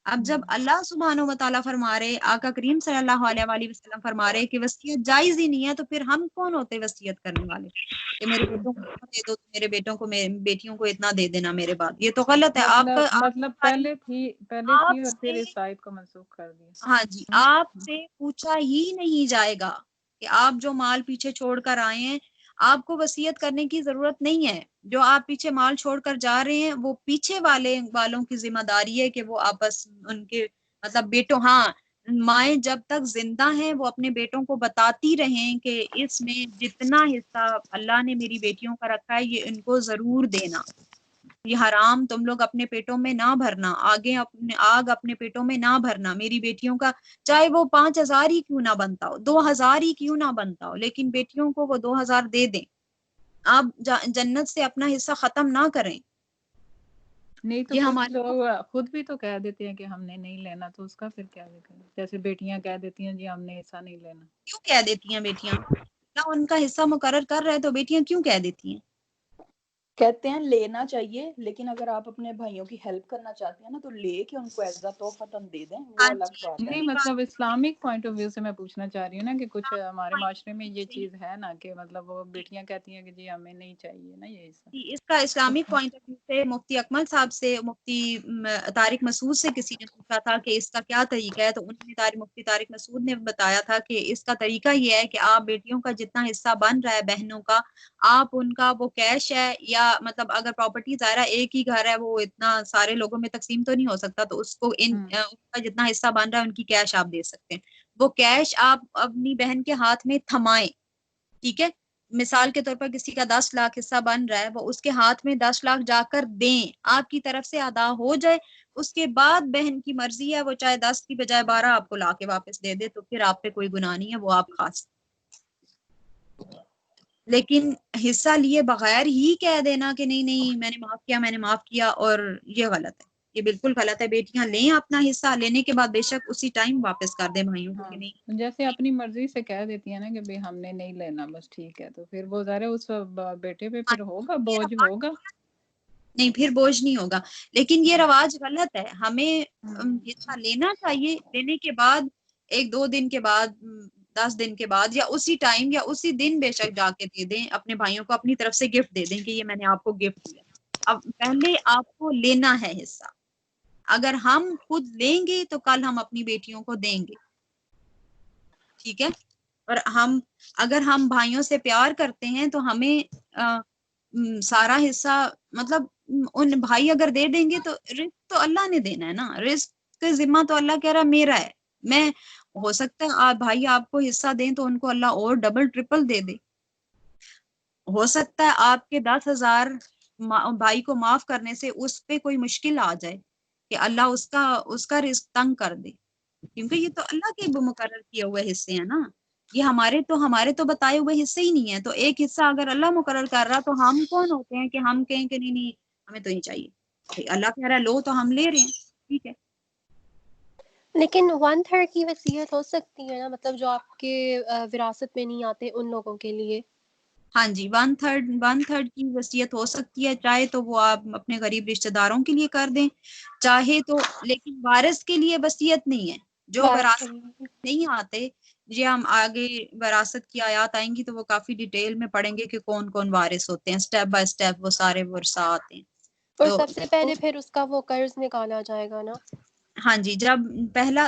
اب جب اللہ سبحانہ و تعالیٰ فرما رہے، آقا کریم صلی اللہ علیہ وآلہ وسلم فرما رہے کہ وصیت جائز ہی نہیں ہے، تو پھر ہم کون ہوتے وصیت کرنے والے کہ میرے بیٹوں کو اتنا دے دو، میرے بیٹوں کو بیٹیوں کو اتنا دے دینا میرے بعد؟ یہ تو غلط ہے۔ مطلب پہلے تھی آپ اور پھر سے، اس آیت کو منسوخ کر دیا۔ ہاں جی، آپ سے پوچھا ہی نہیں جائے گا کہ آپ جو مال پیچھے چھوڑ کر آئے ہیں آپ کو وصیت کرنے کی ضرورت نہیں ہے۔ جو آپ پیچھے مال چھوڑ کر جا رہے ہیں وہ پیچھے والوں کی ذمہ داری ہے کہ وہ آپس ان کے مطلب بیٹوں، ہاں مائیں جب تک زندہ ہیں وہ اپنے بیٹوں کو بتاتی رہیں کہ اس میں جتنا حصہ اللہ نے میری بیٹیوں کا رکھا ہے یہ ان کو ضرور دینا، یہ حرام تم لوگ اپنے پیٹوں میں نہ بھرنا، آگ اپنے پیٹوں میں نہ بھرنا، میری بیٹیوں کا چاہے وہ 5,000 ہی کیوں نہ بنتا ہو، 2,000 ہی کیوں نہ بنتا ہو، لیکن بیٹیوں کو وہ 2,000 دے دیں۔ آپ جنت سے اپنا حصہ ختم نہ کریں۔ نہیں تو یہ کچھ ہمارے لوگ خود بھی تو کہہ دیتے ہیں کہ ہم نے نہیں لینا، تو اس کا پھر کیا لکھا ہے؟ جیسے بیٹیاں کہہ دیتی ہیں جی ہم نے ایسا نہیں لینا۔ کیوں کہہ دیتی ہیں بیٹیاں؟ اللہ ان کا حصہ مقرر کر رہے تو بیٹیاں کیوں کہہ دیتی ہیں؟ کہتے ہیں لینا چاہیے، لیکن اگر آپ اپنے بھائیوں کی ہیلپ کرنا چاہتے ہیں نا تو لے کے ان کو ایز اے تحفہ تم دے دیں، وہ ہاں الگ جی، بات ہے۔ نہیں صحیح بات مطلب اسلامک پوائنٹ آف ویو سے میں پوچھنا چاہ رہی ہوں نا کہ کچھ ہمارے معاشرے میں یہ ہے۔ چیز ہے نا کہ مطلب وہ بیٹیاں کہتی ہیں کہ جی ہمیں نہیں چاہیے نا یہ حصہ۔ اس کا اسلامک پوائنٹ آف ویو سے مفتی اکمل صاحب سے، مفتی طارق مسعود سے کسی نے پوچھا تھا کہ اس کا کیا طریقہ ہے، تو انہوں نے مفتی طارق مسعود نے بتایا تھا کہ اس کا طریقہ یہ ہے کہ آپ بیٹیوں کا جتنا حصہ بن رہا ہے بہنوں کا، آپ ان کا وہ کیش ہے یا مطلب اگر پراپرٹی ظاہرہ ایک ہی گھر ہے وہ اتنا سارے لوگوں میں تقسیم تو نہیں ہو سکتا، تو اس کو ان کا جتنا حصہ بن رہا ہے ان کی کیش آپ دے سکتے ہیں، وہ کیش آپ اپنی بہن کے ہاتھ میں تھمائیں، ٹھیک ہے، مثال کے طور پر کسی کا 10 لاکھ حصہ بن رہا ہے، وہ اس کے ہاتھ میں 10 لاکھ جا کر دیں، آپ کی طرف سے ادا ہو جائے، اس کے بعد بہن کی مرضی ہے وہ چاہے 10 کی بجائے 12 آپ کو لا کے واپس دے دے، تو پھر آپ پہ کوئی گناہ نہیں ہے، وہ آپ کھا سکتے۔ لیکن حصہ لیے بغیر ہی کہہ دینا کہ نہیں میں نے معاف کیا اور یہ غلط ہے۔ یہ بالکل غلط ہے. بیٹیاں لیں اپنا حصہ, لینے کے بعد بے شک اسی ٹائم واپس کر دیں بھائیوں کو کہ نہیں. جیسے اپنی مرضی سے کہہ دیتی ہے نا کہ ہم نے نہیں لینا بس ٹھیک ہے, تو پھر وہ ظاہر اس بیٹے پہ پھر ہوگا بوجھ ہوگا نہیں, پھر بوجھ نہیں ہوگا. لیکن یہ رواج غلط ہے. ہمیں حصہ لینا چاہیے, لینے کے بعد 1-2 دن کے بعد 10 دن کے بعد یا اسی ٹائم یا اسی دن بے شک جا کے دے دیں اپنے بھائیوں کو, اپنی طرف سے گفٹ دے دیں کہ یہ میں نے آپ کو گفٹ دیا. اب پہلے آپ کو لینا ہے حصہ. اگر ہم خود لیں گے تو کل ہم اپنی بیٹیوں کو دیں گے, ٹھیک ہے. اور اگر ہم بھائیوں سے پیار کرتے ہیں تو ہمیں سارا حصہ مطلب ان بھائی اگر دے دیں گے تو رزق تو اللہ نے دینا ہے نا. رزق کا ذمہ تو اللہ کہہ رہا میرا ہے. میں ہو سکتا ہے آپ بھائی آپ کو حصہ دیں تو ان کو اللہ اور ڈبل ٹرپل دے دے. ہو سکتا ہے آپ کے 10,000 بھائی کو معاف کرنے سے اس پہ کوئی مشکل آ جائے کہ اللہ اس کا رزق تنگ کر دے, کیونکہ یہ تو اللہ کے مقرر کیے ہوئے حصے ہیں نا. یہ ہمارے تو بتائے ہوئے حصے ہی نہیں ہے. تو ایک حصہ اگر اللہ مقرر کر رہا تو ہم کون ہوتے ہیں کہ ہم کہیں کہ نہیں ہمیں تو نہیں چاہیے. اللہ کہہ رہا ہے لو تو ہم لے رہے ہیں, ٹھیک ہے. لیکن 1/3 کی وصیت ہو سکتی ہے نا, مطلب جو آپ کے وراثت میں نہیں آتے ان لوگوں کے لیے. ہاں جی, 1/3 کی وصیت ہو سکتی ہے. چاہے تو وہ آپ اپنے غریب رشتہ داروں کے لیے کر دیں, چاہے تو, لیکن وارث کے لیے وصیت نہیں ہے. جو وراثت نہیں آتے, یہ ہم آگے وراثت کی آیات آئیں گی تو وہ کافی ڈیٹیل میں پڑھیں گے کہ کون کون وارث ہوتے ہیں. سٹیپ بائی سٹیپ وہ سارے ورثہ آتے ہیں. اور تو سب سے پہلے پھر اس کا وہ قرض نکالا جائے گا نا. ہاں جی, جب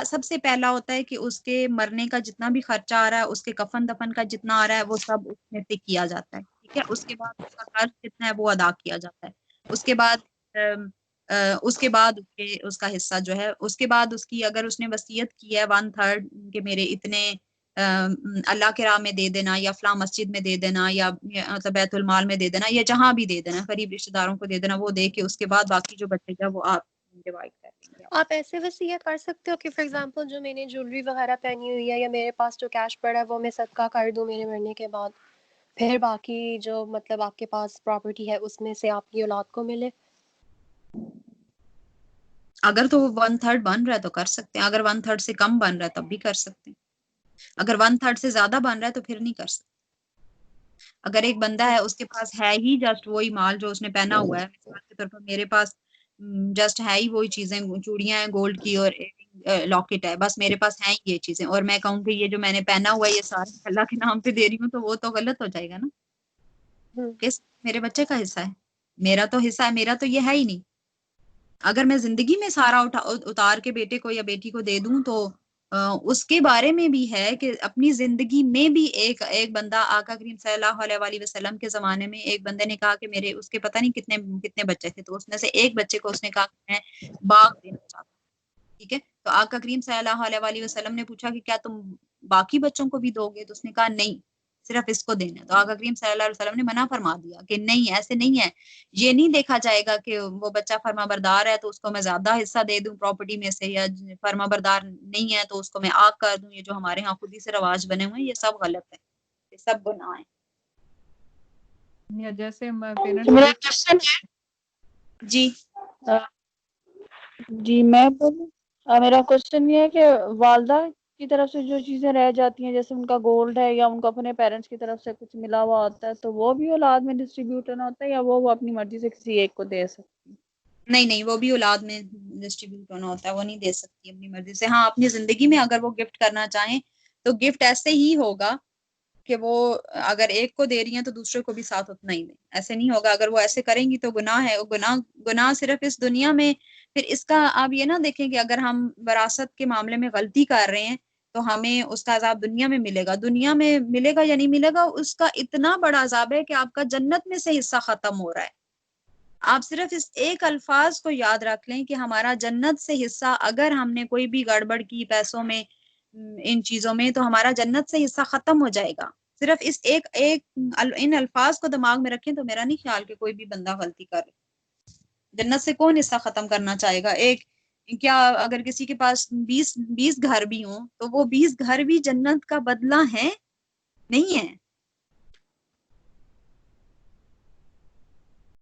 سب سے پہلا ہوتا ہے کہ اس کے مرنے کا جتنا بھی خرچہ آ رہا ہے, اس کے کفن دفن کا جتنا آ رہا ہے وہ سب اس میں سے کیا جاتا ہے, ٹھیک ہے. اس کے بعد اس کا قرض جتنا ہے وہ ادا کیا جاتا ہے. اس کے بعد اس کا حصہ جو ہے, اس کے بعد اس کی اگر اس نے وصیت کی ہے 1/3 کہ میرے اتنے اللہ کے راہ میں دے دینا, یا فلاں مسجد میں دے دینا, یا مطلب بیت المال میں دے دینا, یا جہاں بھی دے دینا, قریب رشتہ داروں کو دے دینا, وہ دے کے اس کے بعد باقی جو بچے گا وہ آپ ڈیوائڈ کر دیں گے. آپ ایسے وصیت کر سکتے ہو کہ فار ایگزامپل جو میں نے جویلری وغیرہ پہنی ہوئی ہے یا میرے پاس جو کیش پڑا ہے وہ میں صدقہ کر دوں میرے مرنے کے بعد, پھر باقی جو مطلب آپ کے پاس پراپرٹی ہے اس میں سے آپ کی اولاد کو ملے. اگر تو 1/3 بن رہا ہے تو کر سکتے ہیں. اگر 1/3 سے کم بن رہا ہے تب بھی کر سکتے ہیں. اگر 1/3 سے زیادہ بن رہا ہے تو پھر نہیں کر سکتے. اگر ایک بندہ ہے اس کے پاس ہے ہی جسٹ وہی مال جو اس نے پہنا ہوا ہے, مثال کے طور پر میرے پاس جسٹ ہے ہی وہی چیزیں, چوڑیاں ہیں گولڈ کی اور لاکٹ ہے, بس میرے پاس ہیں یہ چیزیں, اور میں کہوں کہ یہ جو میں نے پہنا ہوا ہے یہ سارے اللہ کے نام پہ دے رہی ہوں, تو وہ تو غلط ہو جائے گا نا. کس میرے بچے کا حصہ ہے, میرا تو حصہ ہے, میرا تو یہ ہے ہی نہیں. اگر میں زندگی میں سارا اتار کے بیٹے کو یا بیٹی کو دے دوں تو اس کے بارے میں بھی ہے کہ اپنی زندگی میں بھی ایک بندہ, آقا کریم صلی اللہ علیہ وسلم کے زمانے میں ایک بندے نے کہا کہ اس کے پتہ نہیں کتنے بچے تھے, تو اس میں سے ایک بچے کو اس نے کہا کہ میں باغ دینا چاہتا ہوں, ٹھیک ہے. تو آقا کریم صلی اللہ علیہ وسلم نے پوچھا کہ کیا تم باقی بچوں کو بھی دو گے, تو اس نے کہا نہیں, صرف اس کو دینا ہے. تو آقا کریم صلی اللہ علیہ وسلم نے منع فرما دیا کہ نہیں, ایسے نہیں ہے. یہ نہیں دیکھا جائے گا کہ وہ بچہ فرما بردار ہے تو اس کو میں زیادہ حصہ دے دوں پراپرٹی میں سے, یا فرما بردار نہیں ہے تو اس کو میں آگ کر دوں. یہ جو ہمارے ہاں خود ہی سے رواج بنے ہوئے ہیں یہ سب غلط ہے, یہ سب گناہ ہیں. یا جیسے میرا کوشچن ہے جی جی میں بولوں, میرا کوشچن یہ ہے کہ والدہ کی طرف سے جو چیزیں رہ جاتی ہیں, جیسے ان کا گولڈ ہے یا ان کو اپنے پیرنٹس کی طرف سے کچھ ملا ہوا ہوتا ہے, تو وہ بھی اولاد میں ڈسٹریبیوٹ ہونا ہوتا ہے, یا وہ اپنی مرضی سے کسی ایک کو دے سکتی ہے؟ نہیں, وہ بھی اولاد میں ڈسٹریبیوٹ ہونا ہوتا ہے, وہ نہیں دے سکتی اپنی مرضی سے. ہاں, اپنی زندگی میں اگر وہ گفٹ کرنا چاہیں تو گفٹ ایسے ہی ہوگا کہ وہ اگر ایک کو دے رہی ہیں تو دوسرے کو بھی ساتھ اتنا ہی دیں. ایسے نہیں ہوگا, اگر وہ ایسے کریں گی تو گناہ ہے. گناہ صرف اس دنیا میں, پھر اس کا آپ یہ نہ دیکھیں کہ اگر ہم وراثت کے معاملے میں غلطی کر رہے ہیں تو ہمیں اس کا عذاب دنیا میں ملے گا. دنیا میں ملے گا یا نہیں ملے گا, اس کا اتنا بڑا عذاب ہے کہ آپ کا جنت میں سے حصہ ختم ہو رہا ہے. آپ صرف اس ایک الفاظ کو یاد رکھ لیں کہ ہمارا جنت سے حصہ, اگر ہم نے کوئی بھی گڑبڑ کی پیسوں میں, ان چیزوں میں, تو ہمارا جنت سے حصہ ختم ہو جائے گا. صرف اس ان الفاظ کو دماغ میں رکھیں تو میرا نہیں خیال کہ کوئی بھی بندہ غلطی کرے. جنت سے کون حصہ ختم کرنا چاہے گا؟ کیا اگر کسی کے پاس 20 گھر بھی ہوں تو وہ 20 گھر بھی جنت کا بدلہ ہے؟ نہیں ہے.